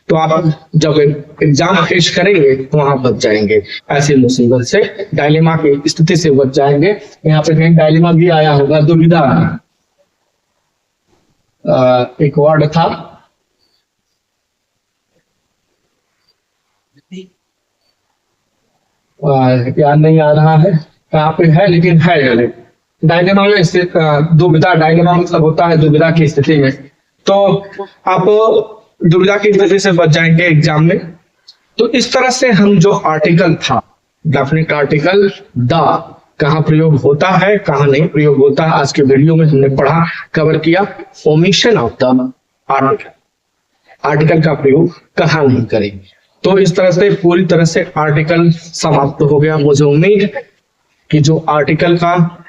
तो आप जब एग्जाम फेस करेंगे तो वहां बच जाएंगे, ऐसी मुसीबत से, डायलेमा की स्थिति से बच जाएंगे। यहाँ पे कहीं डायलेमा भी आया होगा, दुविधा एक वर्ड था, याद नहीं आ रहा है कहाँ पे है, लेकिन है डायलेमा में स्थित, दुविधा। डायलेमा मतलब होता है दुविधा की स्थिति में। तो आप दुविधा की स्थिति से बच जाएंगे एग्जाम में। तो इस तरह से हम जो आर्टिकल था, डेफिनेट आर्टिकल द, कहाँ प्रयोग होता है कहाँ नहीं प्रयोग होता है, आज के वीडियो में हमने पढ़ा, कवर किया। Omission of the article, article का प्रयोग कहाँ नहीं करेंगे। तो इस तरह से पूरी तरह से आर्टिकल समाप्त हो गया। मुझे उम्मीद कि जो आर्टिकल का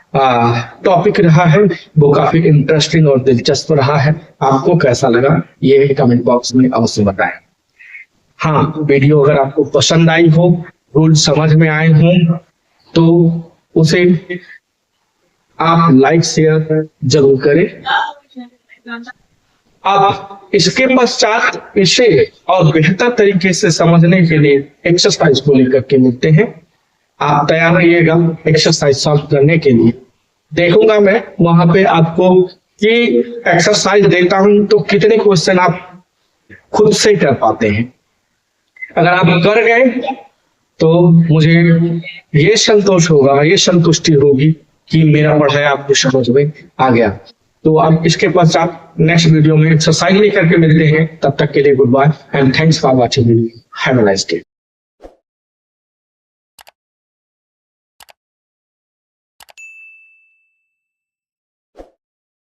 टॉपिक रहा है वो काफी इंटरेस्टिंग और दिलचस्प रहा है। आपको कैसा लगा ये कमेंट बॉक्स में अवश्य बताएं। हाँ, वीडियो अगर आपको पसंद आई हो, रूल समझ में आए हों, तो उसे आप लाइक शेयर जरूर करें। अब इसके पश्चात इसे और बेहतर तरीके से समझने के लिए एक्सरसाइज को लेकर के मिलते हैं। आप तैयार रहिएगा एक्सरसाइज सॉल्व करने के लिए। देखूंगा मैं वहां पे आपको कि एक्सरसाइज देता हूं तो कितने क्वेश्चन आप खुद से कर पाते हैं। अगर आप कर गए तो मुझे ये संतोष होगा, ये संतुष्टि होगी कि मेरा पढ़ाया आपको समझ में आ गया। तो अब इसके पश्चात नेक्स्ट वीडियो में एक्सरसाइज लेकर के मिलते हैं। तब तक के लिए good bye and thanks for watching. Have a nice day.